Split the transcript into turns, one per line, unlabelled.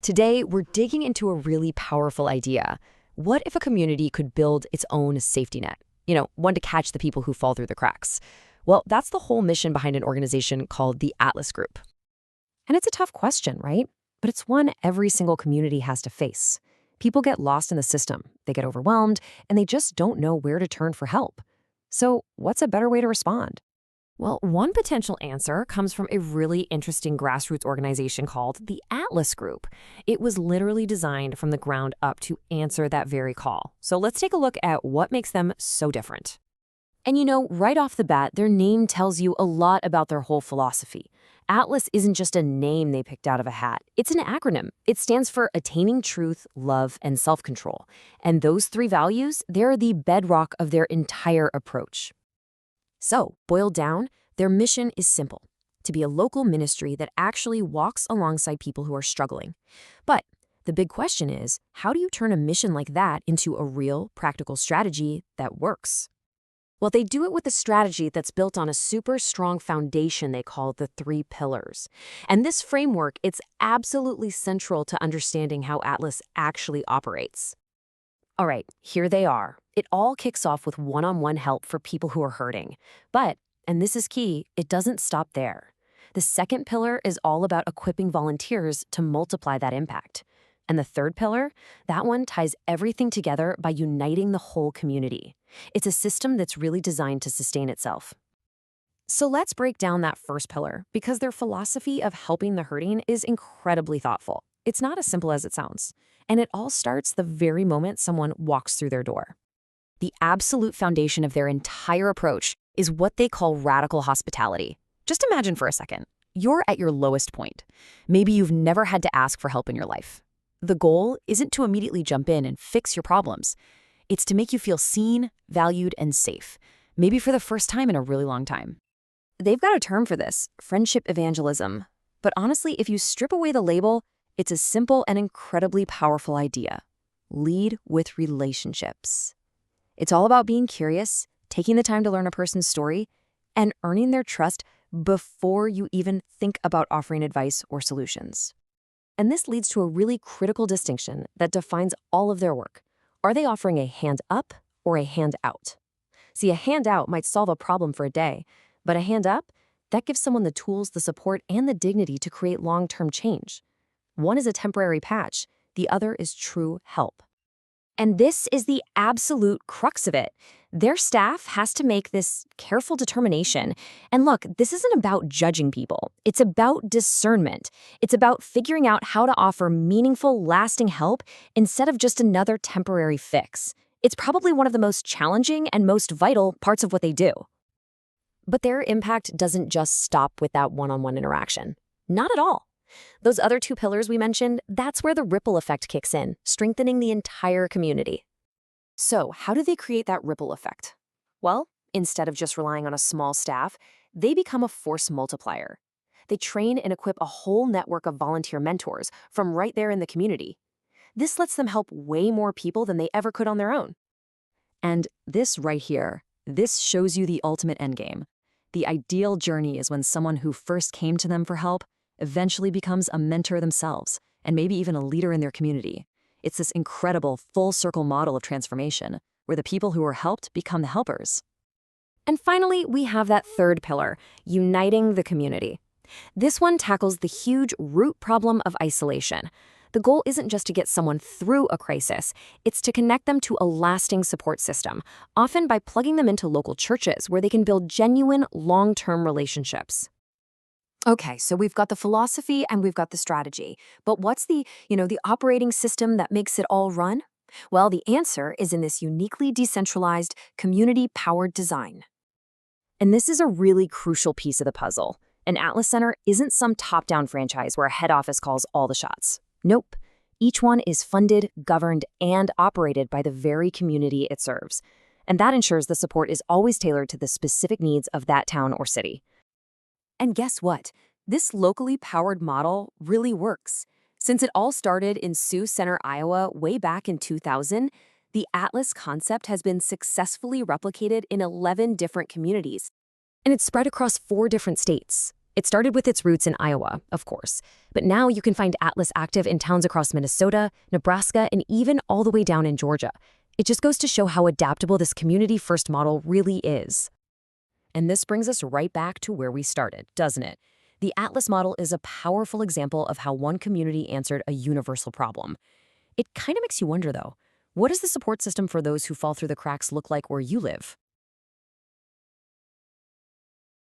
Today, we're digging into a really powerful idea. What if a community could build its own safety net? One to catch the people who fall through the cracks. Well, that's the whole mission behind an organization called the Atlas Group.
And it's a tough question, right? But it's one every single community has to face. People get lost in the system, they get overwhelmed, and they just don't know where to turn for help. So, what's a better way to respond?
Well, one potential answer comes from a really interesting grassroots organization called the Atlas Group. It was literally designed from the ground up to answer that very call. So let's take a look at what makes them so different.
And right off the bat, their name tells you a lot about their whole philosophy. Atlas isn't just a name they picked out of a hat. It's an acronym. It stands for Attaining Truth, Love, and Self-Control. And those three values, they're the bedrock of their entire approach. So, boiled down, their mission is simple: to be a local ministry that actually walks alongside people who are struggling. But the big question is, how do you turn a mission like that into a real, practical strategy that works? Well, they do it with a strategy that's built on a super strong foundation they call the 3 pillars. And this framework, it's absolutely central to understanding how Atlas actually operates. All right, here they are. It all kicks off with one-on-one help for people who are hurting. But, and this is key, it doesn't stop there. The second pillar is all about equipping volunteers to multiply that impact. And the third pillar, that one ties everything together by uniting the whole community. It's a system that's really designed to sustain itself. So let's break down that first pillar, because their philosophy of helping the hurting is incredibly thoughtful. It's not as simple as it sounds. And it all starts the very moment someone walks through their door. The absolute foundation of their entire approach is what they call radical hospitality. Just imagine for a second, you're at your lowest point. Maybe you've never had to ask for help in your life. The goal isn't to immediately jump in and fix your problems. It's to make you feel seen, valued, and safe, maybe for the first time in a really long time. They've got a term for this, friendship evangelism. But honestly, if you strip away the label, it's a simple and incredibly powerful idea. Lead with relationships. It's all about being curious, taking the time to learn a person's story, and earning their trust before you even think about offering advice or solutions. And this leads to a really critical distinction that defines all of their work. Are they offering a hand up or a hand out? See, a hand out might solve a problem for a day, but a hand up, that gives someone the tools, the support, and the dignity to create long-term change. One is a temporary patch, the other is true help. And this is the absolute crux of it. Their staff has to make this careful determination. And look, this isn't about judging people. It's about discernment. It's about figuring out how to offer meaningful, lasting help instead of just another temporary fix. It's probably one of the most challenging and most vital parts of what they do. But their impact doesn't just stop with that one-on-one interaction. Not at all. Those other 2 pillars we mentioned, that's where the ripple effect kicks in, strengthening the entire community. So, how do they create that ripple effect? Well, instead of just relying on a small staff, they become a force multiplier. They train and equip a whole network of volunteer mentors from right there in the community. This lets them help way more people than they ever could on their own. And this right here, this shows you the ultimate endgame. The ideal journey is when someone who first came to them for help eventually becomes a mentor themselves, and maybe even a leader in their community. It's this incredible full-circle model of transformation, where the people who are helped become the helpers. And finally, we have that third pillar, uniting the community. This one tackles the huge root problem of isolation. The goal isn't just to get someone through a crisis, it's to connect them to a lasting support system, often by plugging them into local churches where they can build genuine, long-term relationships. Okay, so we've got the philosophy and we've got the strategy. But what's the operating system that makes it all run? Well, the answer is in this uniquely decentralized, community-powered design. And this is a really crucial piece of the puzzle. An Atlas Center isn't some top-down franchise where a head office calls all the shots. Nope. Each one is funded, governed, and operated by the very community it serves. And that ensures the support is always tailored to the specific needs of that town or city. And guess what? This locally powered model really works. Since it all started in Sioux Center, Iowa, way back in 2000, the Atlas concept has been successfully replicated in 11 different communities. And it's spread across 4 different states. It started with its roots in Iowa, of course, but now you can find Atlas active in towns across Minnesota, Nebraska, and even all the way down in Georgia. It just goes to show how adaptable this community-first model really is. And this brings us right back to where we started, doesn't it? The Atlas model is a powerful example of how one community answered a universal problem. It kind of makes you wonder, though, what does the support system for those who fall through the cracks look like where you live?